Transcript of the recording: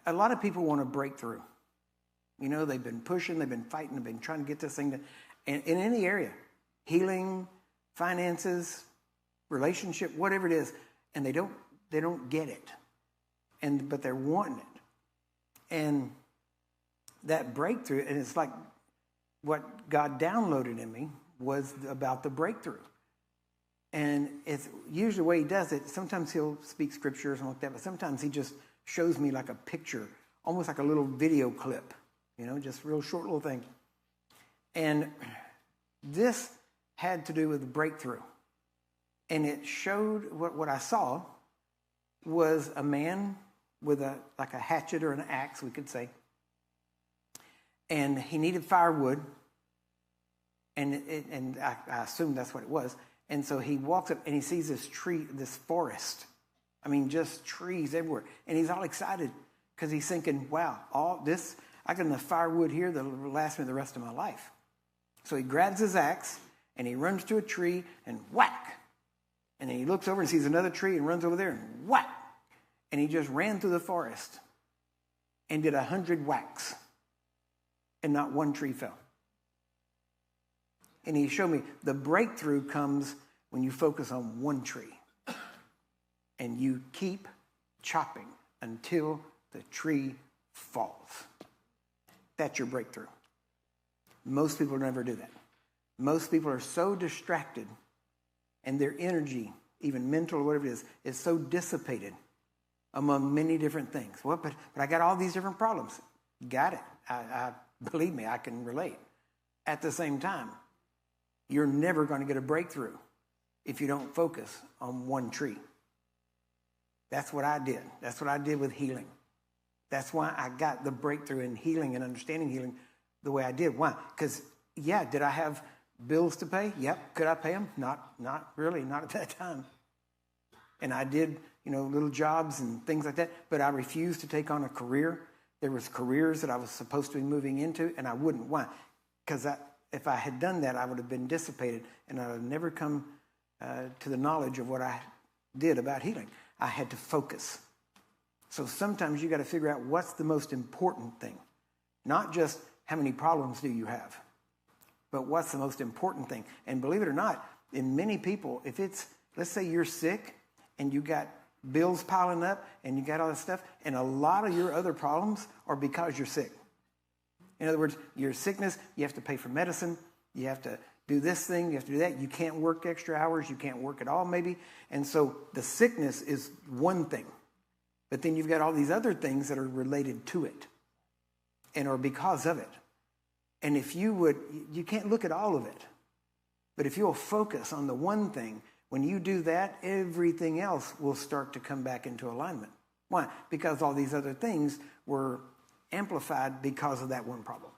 a lot of people want a breakthrough. You know, they've been pushing, they've been fighting, they've been trying to get this thing to, in any area, healing, finances, relationship, whatever it is, and they don't get it, but they're wanting it, and that breakthrough, and it's like what God downloaded in me was about the breakthrough, and it's usually the way He does it. Sometimes He'll speak scripture or something like that, but sometimes He just shows me like a picture, almost like a little video clip, you know, just real short little thing. And this had to do with the breakthrough. And it showed what I saw was a man with like a hatchet or an axe, we could say. And he needed firewood. And I assumed that's what it was. And so he walks up and he sees this tree, this forest. I mean, just trees everywhere. And he's all excited because he's thinking, wow, all this, I got enough firewood here that'll last me the rest of my life. So he grabs his axe and he runs to a tree and whack. And then he looks over and sees another tree and runs over there and whack. And he just ran through the forest and did 100 whacks. And not one tree fell. And he showed me the breakthrough comes when you focus on one tree. And you keep chopping until the tree falls. That's your breakthrough. Most people never do that. Most people are so distracted, and their energy, even mental or whatever it is so dissipated among many different things. Well, but I got all these different problems. Got it. I believe me, I can relate. At the same time, you're never going to get a breakthrough if you don't focus on one tree. That's what I did. That's what I did with healing. That's why I got the breakthrough in healing and understanding healing the way I did. Why? Because, did I have bills to pay? Yep. Could I pay them? Not really, not at that time. And I did, little jobs and things like that, but I refused to take on a career. There was careers that I was supposed to be moving into, and I wouldn't. Why? Because if I had done that, I would have been dissipated, and I would have never come to the knowledge of what I did about healing. I had to focus. So sometimes you got to figure out what's the most important thing. Not just how many problems do you have, but what's the most important thing. And believe it or not, in many people, if it's, let's say you're sick and you got bills piling up and you got all this stuff, and a lot of your other problems are because you're sick. In other words, your sickness, you have to pay for medicine, you have to do this thing, you have to do that, you can't work extra hours, you can't work at all maybe. And so the sickness is one thing. But then you've got all these other things that are related to it and are because of it. And if you can't look at all of it. But if you'll focus on the one thing, when you do that, everything else will start to come back into alignment. Why? Because all these other things were amplified because of that one problem.